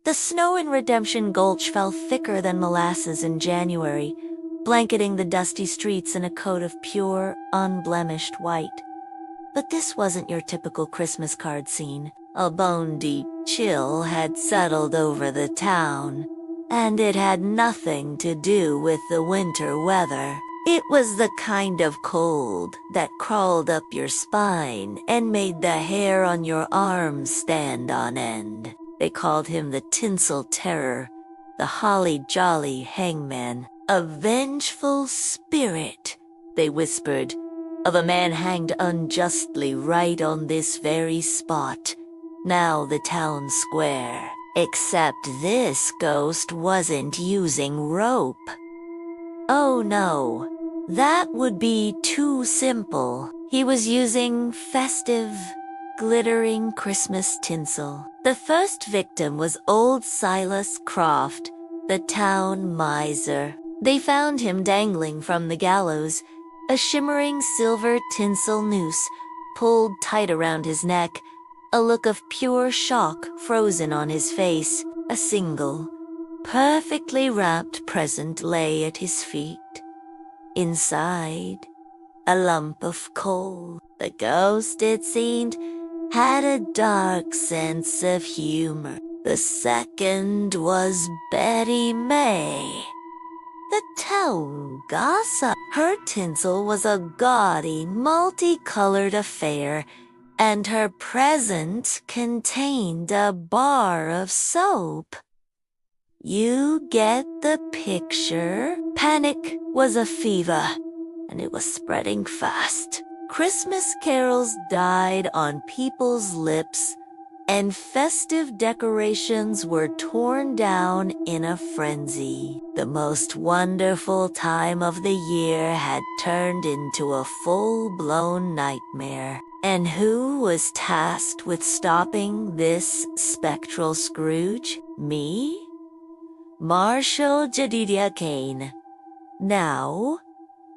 The snow in Redemption Gulch fell thicker than molasses in January, blanketing the dusty streets in a coat of pure, unblemished white. But this wasn't your typical Christmas card scene. A bone-deep chill had settled over the town, and it had nothing to do with the winter weather. It was the kind of cold that crawled up your spine and made the hair on your arms stand on end. They called him the Tinsel Terror, the holly-jolly Hangman, a vengeful spirit, they whispered, of a man hanged unjustly right on this very spot, now the town square. Except this ghost wasn't using rope. Oh no, that would be too simple. He was using festive, glittering Christmas tinsel. The first victim was old Silas Croft, the town miser. They found him dangling from the gallows, a shimmering silver tinsel noose pulled tight around his neck, a look of pure shock frozen on his face. A single, perfectly wrapped present lay at his feet. Inside, a lump of coal. The ghost, it seemed, had a dark sense of humor. The second was Betty May, the town gossip. Her tinsel was a gaudy, multicolored affair, and her present contained a bar of soap. You get the picture? Panic was a fever, and it was spreading fast. Christmas carols died on people's lips, and festive decorations were torn down in a frenzy. The most wonderful time of the year had turned into a full-blown nightmare. And who was tasked with stopping this spectral Scrooge? Me? Marshal Jedidiah Kane. Now,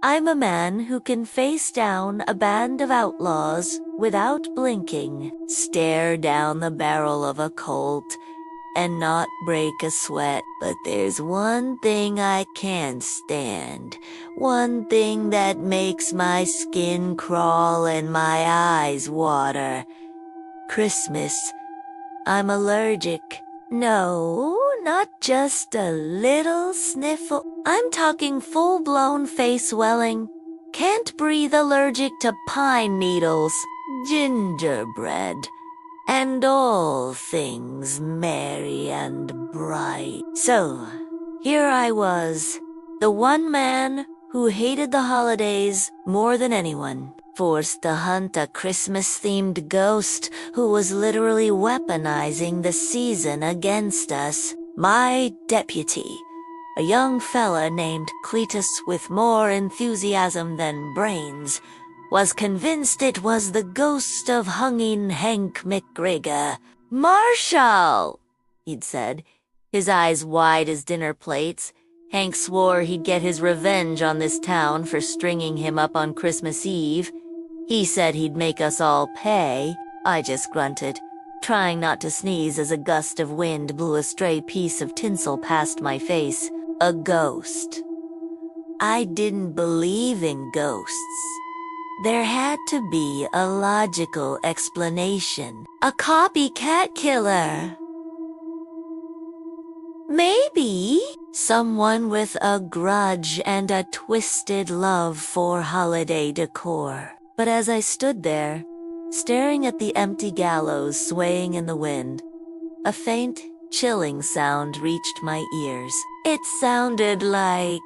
I'm a man who can face down a band of outlaws without blinking, stare down the barrel of a Colt, and not break a sweat. But there's one thing I can't stand, one thing that makes my skin crawl and my eyes water. Christmas. I'm allergic. No, not just a little sniffle. I'm talking full-blown face swelling. Can't breathe, allergic to pine needles, gingerbread, and all things merry and bright. So, here I was, the one man who hated the holidays more than anyone, forced to hunt a Christmas-themed ghost who was literally weaponizing the season against us. My deputy, a young fella named Cletus with more enthusiasm than brains, was convinced it was the ghost of hunging Hank McGregor. "Marshal!" he'd said, his eyes wide as dinner plates. Hank swore he'd get his revenge on this town for stringing him up on Christmas Eve. He said he'd make us all pay. I just grunted, trying not to sneeze as a gust of wind blew a stray piece of tinsel past my face. A ghost. I didn't believe in ghosts. There had to be a logical explanation. A copycat killer. Maybe someone with a grudge and a twisted love for holiday decor. But as I stood there, staring at the empty gallows swaying in the wind, a faint, chilling sound reached my ears. It sounded like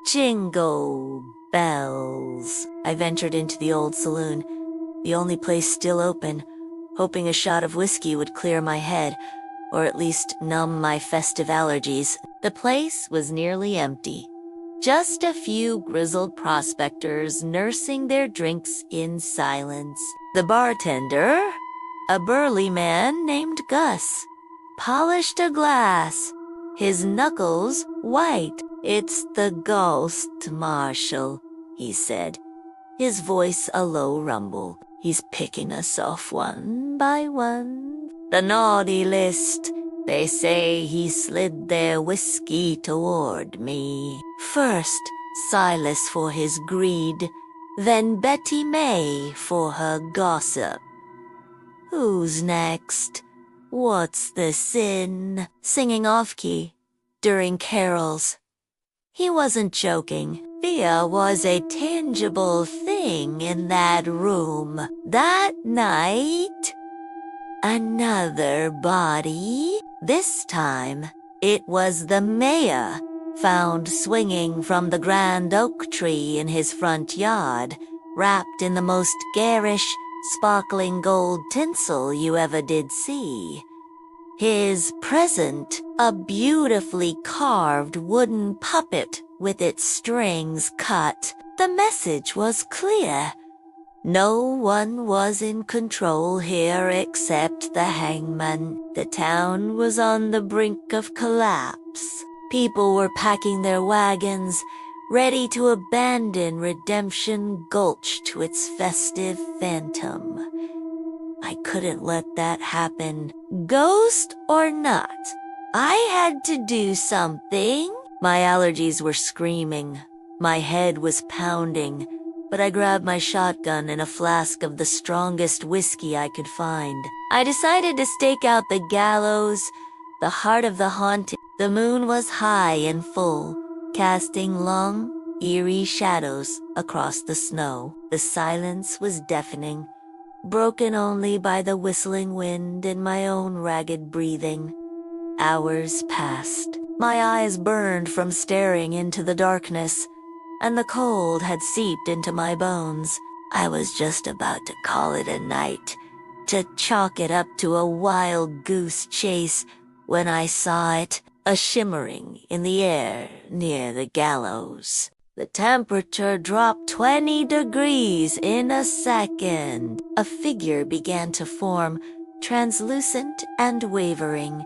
jingle bells. I ventured into the old saloon, the only place still open, hoping a shot of whiskey would clear my head, or at least numb my festive allergies. The place was nearly empty. Just a few grizzled prospectors nursing their drinks in silence. The bartender, a burly man named Gus, polished a glass, his knuckles white. "It's the ghost, Marshal," he said, his voice a low rumble. "He's picking us off one by one. The naughty list They say he slid their whiskey toward me. First, Silas for his greed, then Betty May for her gossip. Who's next? What's the sin? Singing off-key during carols. He wasn't joking. Fear was a tangible thing in that room. That night, another body. This time, it was the mayor, found swinging from the grand oak tree in his front yard, wrapped in the most garish, sparkling gold tinsel you ever did see. His present, a beautifully carved wooden puppet with its strings cut. The message was clear. No one was in control here except the Hangman. The town was on the brink of collapse. People were packing their wagons, ready to abandon Redemption Gulch to its festive phantom. I couldn't let that happen, ghost or not. I had to do something. My allergies were screaming. My head was pounding, but I grabbed my shotgun and a flask of the strongest whiskey I could find. I decided to stake out the gallows, the heart of the haunted. The moon was high and full, casting long, eerie shadows across the snow. The silence was deafening, broken only by the whistling wind and my own ragged breathing. Hours passed. My eyes burned from staring into the darkness, and the cold had seeped into my bones. I was just about to call it a night, to chalk it up to a wild goose chase, when I saw it, a shimmering in the air near the gallows. The temperature dropped 20 degrees in a second. A figure began to form, translucent and wavering,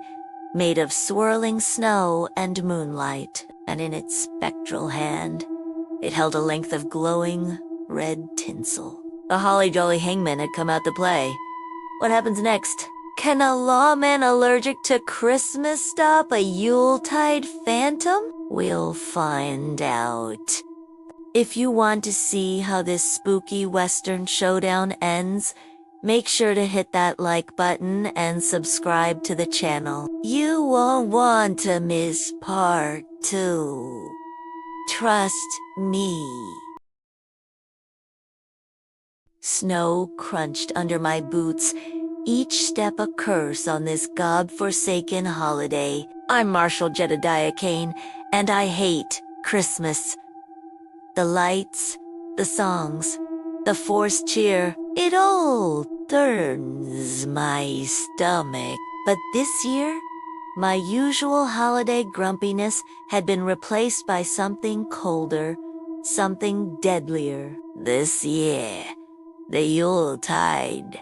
made of swirling snow and moonlight, and in its spectral hand, it held a length of glowing red tinsel. The holly jolly hangman had come out to play. What happens next? Can a lawman allergic to Christmas stop a Yuletide phantom? We'll find out. If you want to see how this spooky Western showdown ends, make sure to hit that like button and subscribe to the channel. You won't want to miss part 2. Trust me. Snow crunched under my boots, each step a curse on this God-forsaken holiday. I'm Marshal Jedediah Kane, and I hate Christmas. The lights, the songs, the forced cheer, it all turns my stomach. But this year, my usual holiday grumpiness had been replaced by something colder, something deadlier. This year, the Yuletide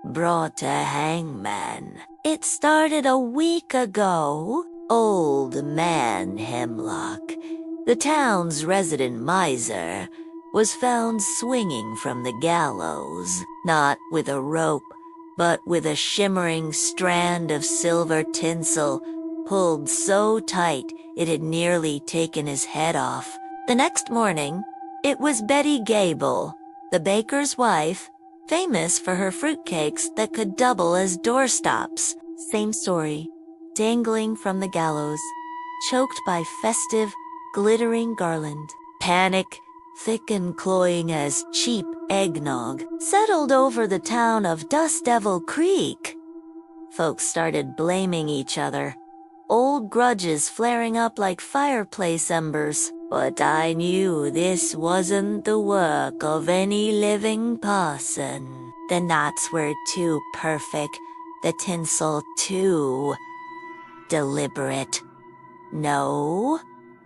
brought a hangman. It started a week ago. Old Man Hemlock, the town's resident miser, was found swinging from the gallows, not with a rope, but with a shimmering strand of silver tinsel pulled so tight it had nearly taken his head off. The next morning, it was Betty Gable, the baker's wife, famous for her fruitcakes that could double as doorstops. Same story, dangling from the gallows, choked by festive, glittering garland. Panic, thick and cloying as cheap eggnog, settled over the town of Dust Devil Creek. Folks started blaming each other, old grudges flaring up like fireplace embers. But I knew this wasn't the work of any living person. The knots were too perfect, the tinsel too deliberate. No,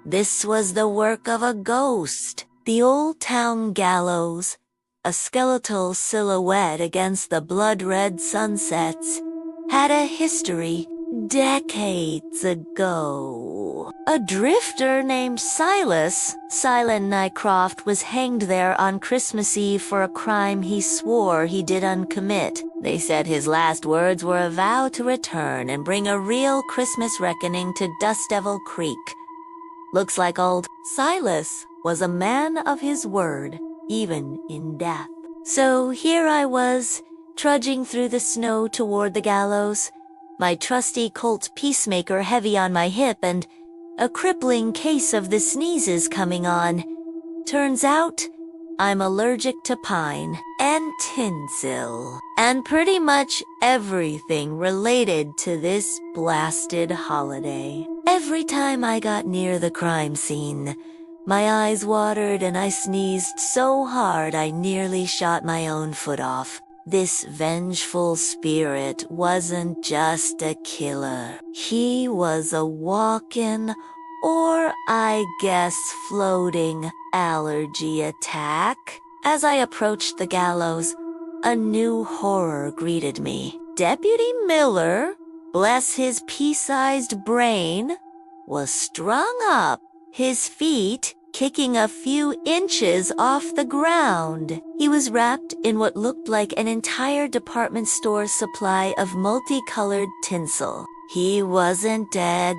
this was the work of a ghost. The old town gallows, a skeletal silhouette against the blood-red sunsets, had a history decades ago. A drifter named Silas, Silent Nycroft, was hanged there on Christmas Eve for a crime he swore he did uncommit. They said his last words were a vow to return and bring a real Christmas reckoning to Dust Devil Creek. Looks like old Silas was a man of his word, even in death. So here I was, trudging through the snow toward the gallows, my trusty Colt Peacemaker heavy on my hip and a crippling case of the sneezes coming on. Turns out, I'm allergic to pine and tinsel, and pretty much everything related to this blasted holiday. Every time I got near the crime scene, my eyes watered and I sneezed so hard I nearly shot my own foot off. This vengeful spirit wasn't just a killer. He was a walking, or I guess floating, allergy attack. As I approached the gallows, a new horror greeted me. Deputy Miller, bless his pea-sized brain, was strung up, his feet kicking a few inches off the ground. He was wrapped in what looked like an entire department store supply of multicolored tinsel. He wasn't dead.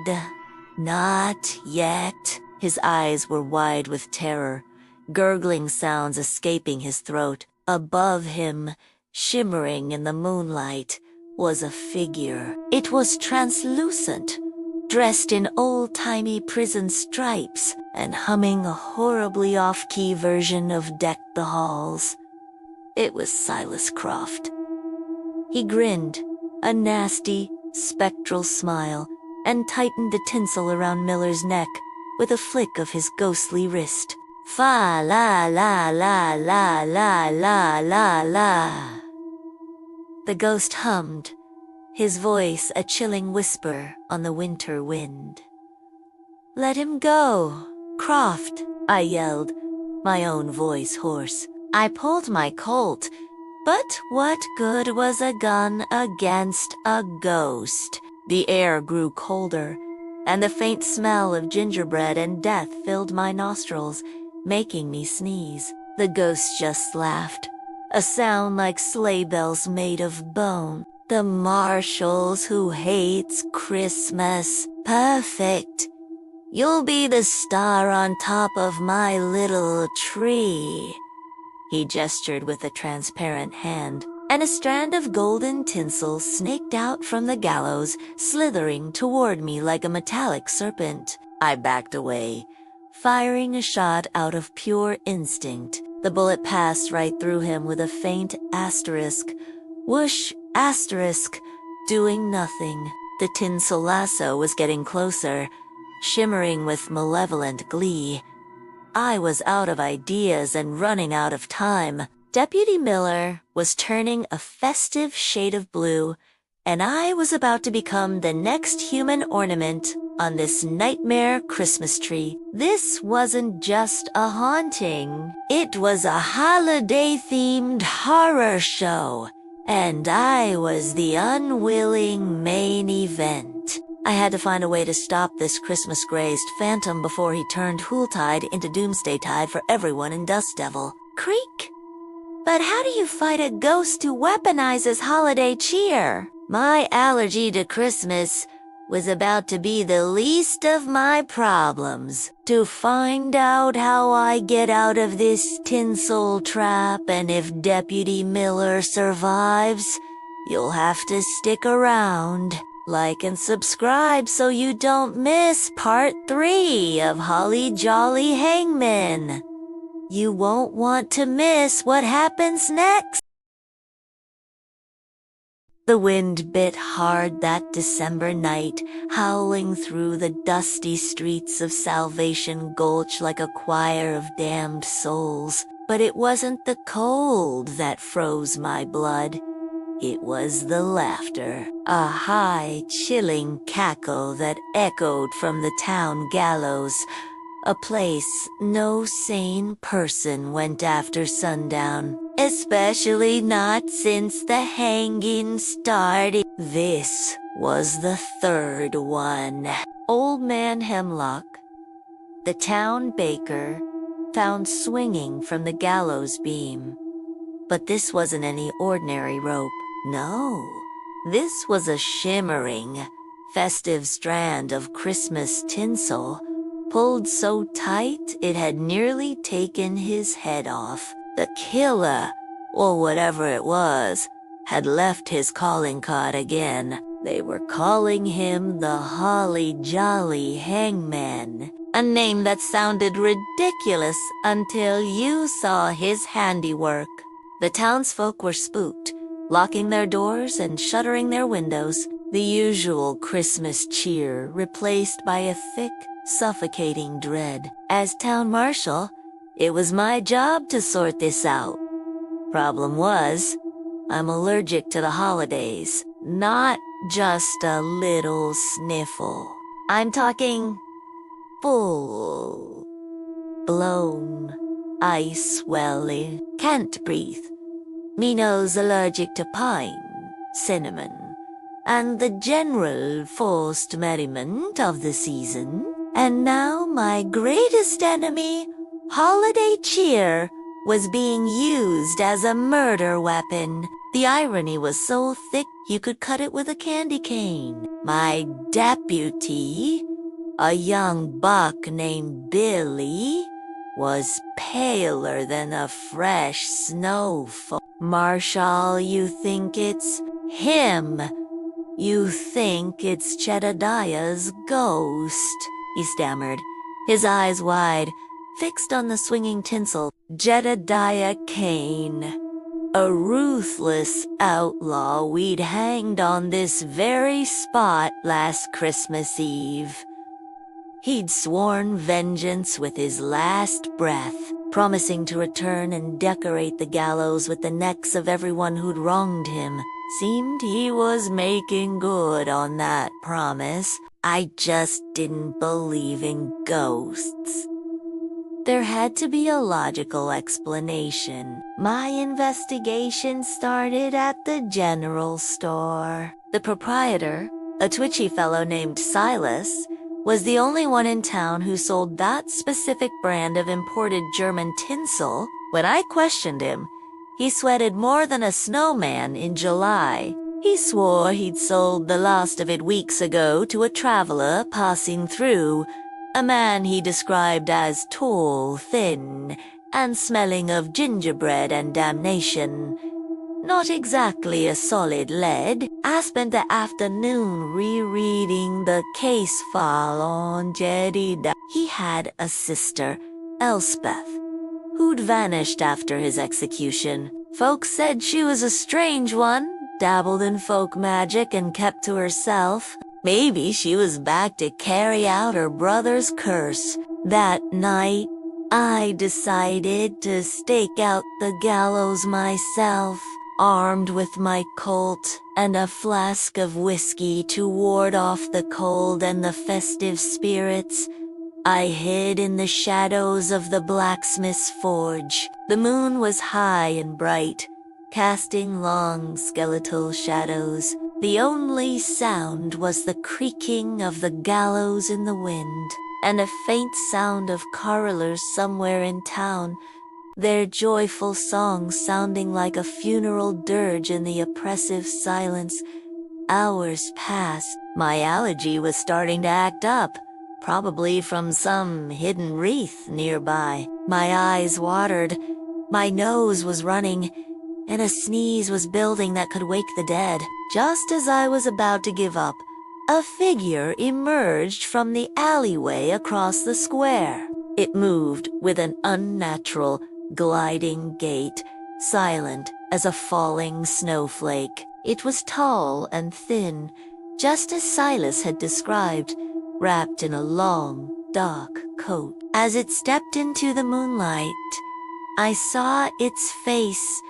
Not yet. His eyes were wide with terror, gurgling sounds escaping his throat. Above him, shimmering in the moonlight, was a figure. It was translucent, dressed in old-timey prison stripes and humming a horribly off-key version of Deck the Halls. It was Silas Croft. He grinned, a nasty, spectral smile, and tightened the tinsel around Miller's neck with a flick of his ghostly wrist. Fa la la la la la la la la. The ghost hummed, his voice a chilling whisper on the winter wind. Let him go, Croft, I yelled, my own voice hoarse. I pulled my Colt, but what good was a gun against a ghost? The air grew colder, and the faint smell of gingerbread and death filled my nostrils, making me sneeze. The ghost just laughed, a sound like sleigh bells made of bone. The marshals who hates Christmas. Perfect. You'll be the star on top of my little tree. He gestured with a transparent hand, and a strand of golden tinsel snaked out from the gallows, slithering toward me like a metallic serpent. I backed away, firing a shot out of pure instinct. The bullet passed right through him with a faint asterisk. Whoosh, asterisk, doing nothing. The tinsel lasso was getting closer, shimmering with malevolent glee. I was out of ideas and running out of time. Deputy Miller was turning a festive shade of blue, and I was about to become the next human ornament on this nightmare Christmas tree. This wasn't just a haunting. It was a holiday-themed horror show, and I was the unwilling main event. I had to find a way to stop this Christmas-grazed phantom before he turned Yuletide into Doomsdaytide for everyone in Dust Devil Creek. But how do you fight a ghost who weaponizes holiday cheer? My allergy to Christmas was about to be the least of my problems. To find out how I get out of this tinsel trap and if Deputy Miller survives, you'll have to stick around. Like and subscribe so you don't miss part 3 of Holly Jolly Hangman. You won't want to miss what happens next. The wind bit hard that December night, howling through the dusty streets of Salvation Gulch like a choir of damned souls. But it wasn't the cold that froze my blood. It was the laughter, a high, chilling cackle that echoed from the town gallows, a place no sane person went after sundown, especially not since the hanging started. This was the third one. Old Man Hemlock, the town baker, found swinging from the gallows beam. But this wasn't any ordinary rope. No, this was a shimmering, festive strand of Christmas tinsel, pulled so tight it had nearly taken his head off. The killer, or whatever it was, had left his calling card again. They were calling him the Holly Jolly Hangman, a name that sounded ridiculous until you saw his handiwork. The townsfolk were spooked, locking their doors and shuttering their windows, the usual Christmas cheer replaced by a thick, suffocating dread. As town marshal, it was my job to sort this out. Problem was, I'm allergic to the holidays, not just a little sniffle. I'm talking full blown ice welly. Can't breathe. Me nose allergic to pine, cinnamon, and the general forced merriment of the season. And now my greatest enemy, holiday cheer, was being used as a murder weapon. The irony was so thick you could cut it with a candy cane. My deputy, a young buck named Billy, was paler than a fresh snowfall. Marshal, you think it's him. You think it's Jedediah's ghost, he stammered, his eyes wide, fixed on the swinging tinsel. Jedediah Kane, a ruthless outlaw we'd hanged on this very spot last Christmas Eve. He'd sworn vengeance with his last breath, promising to return and decorate the gallows with the necks of everyone who'd wronged him. Seemed he was making good on that promise. I just didn't believe in ghosts. There had to be a logical explanation. My investigation started at the general store. The proprietor, a twitchy fellow named Silas, was the only one in town who sold that specific brand of imported German tinsel. When I questioned him, he sweated more than a snowman in July. He swore he'd sold the last of it weeks ago to a traveler passing through, a man he described as tall, thin, and smelling of gingerbread and damnation. Not exactly a solid lead. I spent the afternoon rereading the case file on Jedediah. He had a sister, Elspeth, who'd vanished after his execution. Folks said she was a strange one, dabbled in folk magic and kept to herself. Maybe she was back to carry out her brother's curse. That night, I decided to stake out the gallows myself, armed with my Colt and a flask of whiskey to ward off the cold and the festive spirits. I hid in the shadows of the blacksmith's forge. The moon was high and bright, casting long skeletal shadows. The only sound was the creaking of the gallows in the wind, and a faint sound of carolers somewhere in town, their joyful songs sounding like a funeral dirge in the oppressive silence. Hours passed. My allergy was starting to act up, probably from some hidden wreath nearby. My eyes watered, my nose was running, and a sneeze was building that could wake the dead. Just as I was about to give up, a figure emerged from the alleyway across the square. It moved with an unnatural, gliding gait, silent as a falling snowflake. It was tall and thin, just as Silas had described, wrapped in a long, dark coat. As it stepped into the moonlight, I saw its face,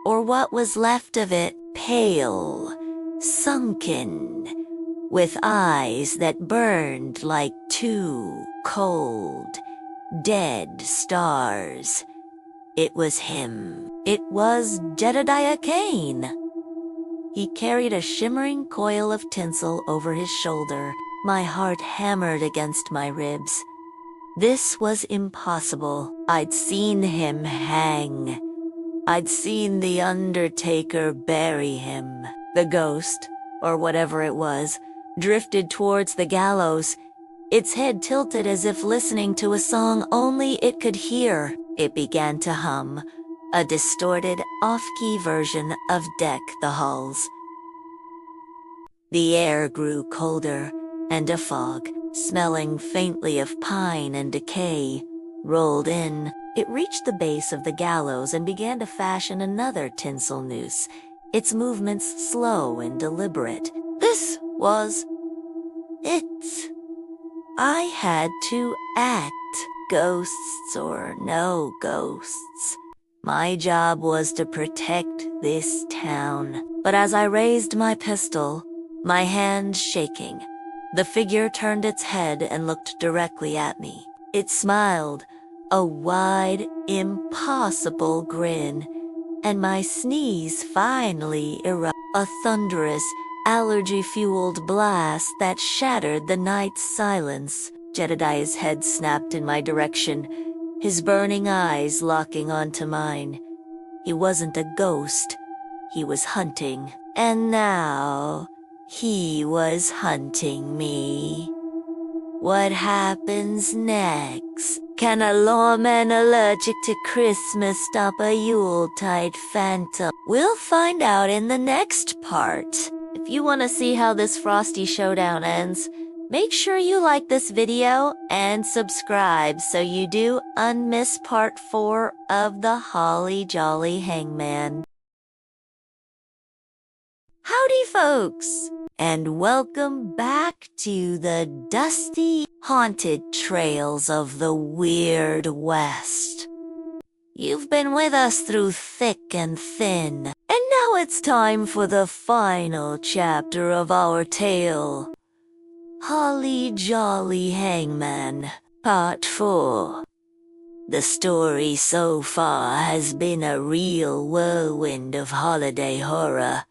or what was left of it, pale, sunken, with eyes that burned like two cold, dead stars. It was him. It was Jedediah Kane. He carried a shimmering coil of tinsel over his shoulder, My heart hammered against my ribs. This was impossible. I'd seen him hang. I'd seen the undertaker bury him. The ghost, or whatever it was, drifted towards the gallows, its head tilted as if listening to a song only it could hear. It began to hum, a distorted, off-key version of Deck the Halls. The air grew colder, and a fog, smelling faintly of pine and decay, rolled in. It reached the base of the gallows and began to fashion another tinsel noose, its movements slow and deliberate. This was it. I had to act, ghosts or no ghosts. My job was to protect this town. But as I raised my pistol, my hand shaking, the figure turned its head and looked directly at me. It smiled, a wide, impossible grin, and my sneeze finally erupted. A thunderous, allergy-fueled blast that shattered the night's silence. Jedediah's head snapped in my direction, his burning eyes locking onto mine. He wasn't a ghost, he was hunting. And now, he was hunting me. What happens next? Can a lawman allergic to Christmas stop a Yuletide phantom? We'll find out in the next part. If you want to see how this frosty showdown ends, make sure you like this video and subscribe so you do unmiss part 4 of the Holly Jolly Hangman. Howdy folks, and welcome back to the dusty, haunted trails of the Weird West. You've been with us through thick and thin, and now it's time for the final chapter of our tale. Holly Jolly Hangman, Part 4. The story so far has been a real whirlwind of holiday horror,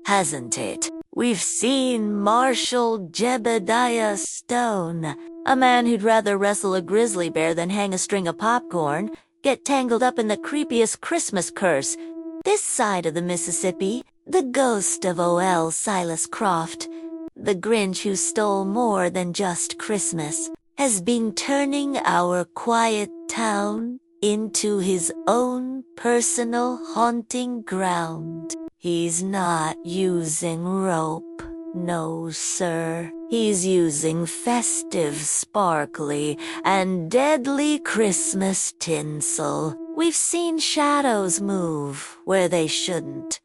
hasn't it? We've seen Marshal Jebediah Stone, a man who'd rather wrestle a grizzly bear than hang a string of popcorn, get tangled up in the creepiest Christmas curse. This side of the Mississippi, the ghost of O.L. Silas Croft, the Grinch who stole more than just Christmas, has been turning our quiet town into his own personal haunting ground. He's not using rope, no sir. He's using festive, sparkly, and deadly Christmas tinsel. We've seen shadows move where they shouldn't.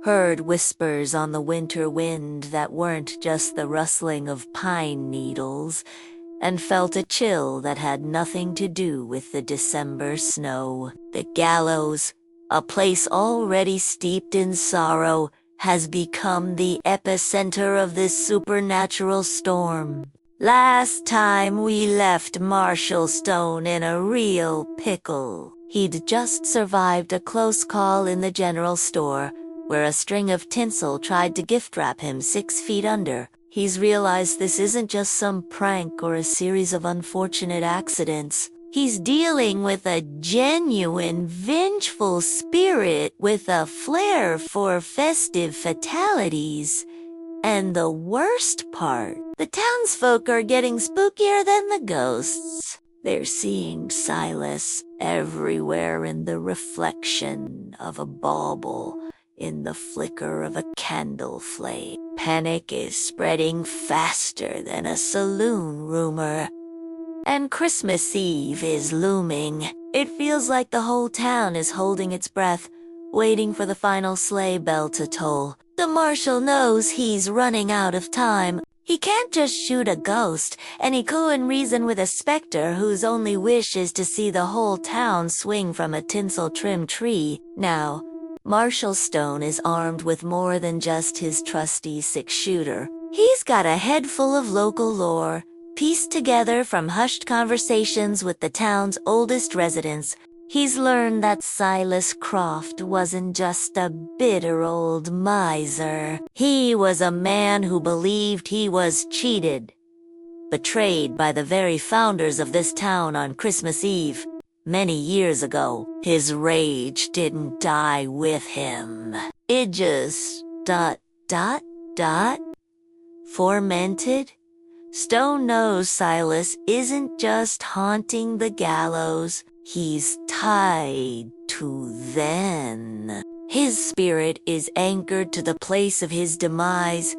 Heard whispers on the winter wind that weren't just the rustling of pine needles, and felt a chill that had nothing to do with the December snow. The gallows, a place already steeped in sorrow, has become the epicenter of this supernatural storm. Last time we left Marshal Stone in a real pickle. He'd just survived a close call in the general store, where a string of tinsel tried to gift wrap him 6 feet under. He's realized this isn't just some prank or a series of unfortunate accidents. He's dealing with a genuine, vengeful spirit with a flair for festive fatalities. And the worst part, the townsfolk are getting spookier than the ghosts. They're seeing Silas everywhere in the reflection of a bauble, in the flicker of a candle flame. Panic is spreading faster than a saloon rumor. And Christmas Eve is looming. It feels like the whole town is holding its breath, waiting for the final sleigh bell to toll. The marshal knows he's running out of time. He can't just shoot a ghost, and he couldn't reason with a specter whose only wish is to see the whole town swing from a tinsel-trimmed tree. Now, Marshal Stone is armed with more than just his trusty 6-shooter. He's got a head full of local lore, pieced together from hushed conversations with the town's oldest residents. He's learned that Silas Croft wasn't just a bitter old miser. He was a man who believed he was cheated, betrayed by the very founders of this town on Christmas Eve, many years ago. His rage didn't die with him. It just fermented. Stone knows Silas isn't just haunting the gallows, he's tied to them. His spirit is anchored to the place of his demise,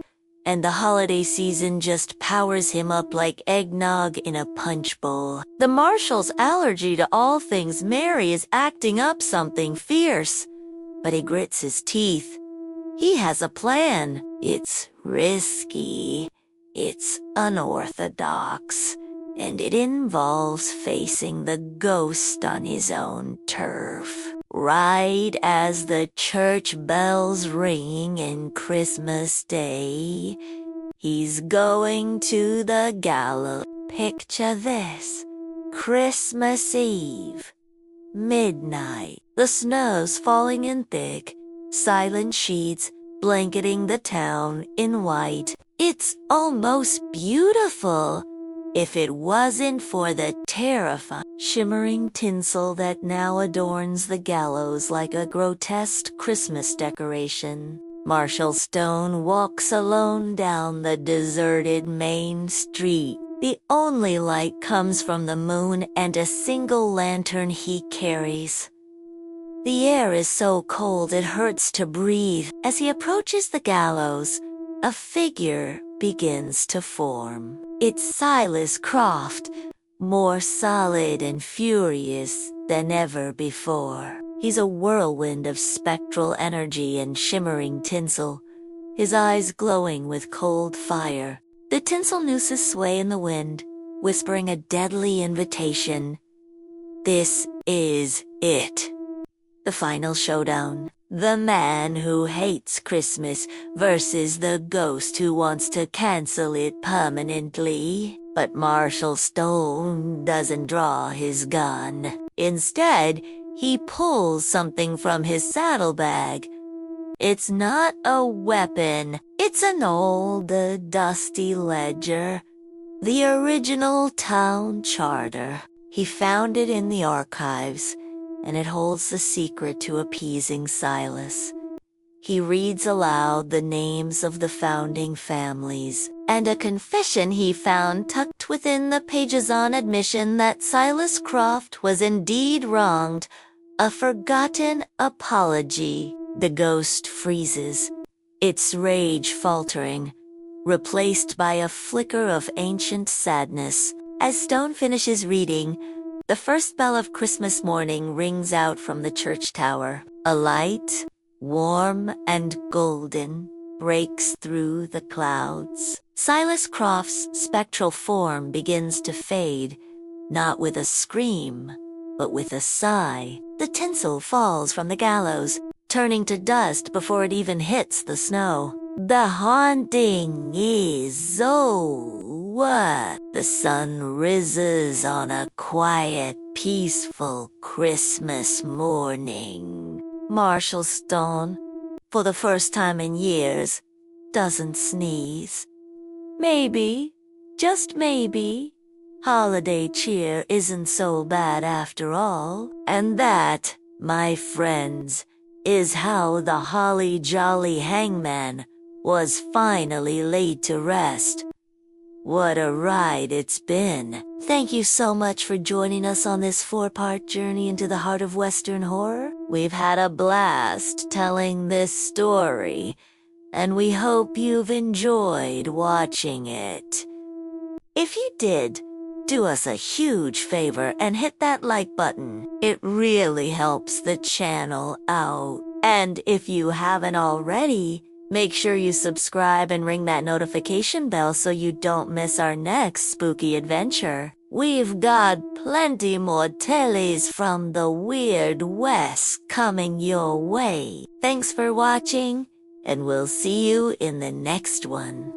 and the holiday season just powers him up like eggnog in a punch bowl. The marshal's allergy to all things merry is acting up something fierce, but he grits his teeth. He has a plan. It's risky, it's unorthodox, and it involves facing the ghost on his own turf. Right as the church bells ring in Christmas Day, he's going to the gallows. Picture this: Christmas Eve, midnight, the snow's falling in thick, silent sheets blanketing the town in white. It's almost beautiful, if it wasn't for the terrifying, shimmering tinsel that now adorns the gallows like a grotesque Christmas decoration. Marshal Stone walks alone down the deserted main street. The only light comes from the moon and a single lantern he carries. The air is so cold it hurts to breathe. As he approaches the gallows, a figure begins to form. It's Silas Croft, more solid and furious than ever before. He's a whirlwind of spectral energy and shimmering tinsel, his eyes glowing with cold fire. The tinsel nooses sway in the wind, whispering a deadly invitation. This is it. The final showdown. The man who hates Christmas versus the ghost who wants to cancel it permanently. But Marshal Stone doesn't draw his gun. Instead, he pulls something from his saddlebag. It's not a weapon. It's an old, dusty ledger. The original town charter. He found it in the archives, and it holds the secret to appeasing Silas. He reads aloud the names of the founding families, and a confession he found tucked within the pages on admission that Silas Croft was indeed wronged, a forgotten apology. The ghost freezes, its rage faltering, replaced by a flicker of ancient sadness. As Stone finishes reading, the first bell of Christmas morning rings out from the church tower. A light, warm and golden, breaks through the clouds. Silas Croft's spectral form begins to fade, not with a scream, but with a sigh. The tinsel falls from the gallows, turning to dust before it even hits the snow. The haunting is over. The sun rises on a quiet, peaceful Christmas morning. Marshal Stone, for the first time in years, doesn't sneeze. Maybe, just maybe, holiday cheer isn't so bad after all. And that, my friends, is how the holly jolly Hangman was finally laid to rest. What a ride it's been. Thank you so much for joining us on this 4-part journey into the heart of Western horror. We've had a blast telling this story, and we hope you've enjoyed watching it. If you did, do us a huge favor and hit that like button. It really helps the channel out. And if you haven't already, make sure you subscribe and ring that notification bell so you don't miss our next spooky adventure. We've got plenty more tales from the Weird West coming your way. Thanks for watching, and we'll see you in the next one.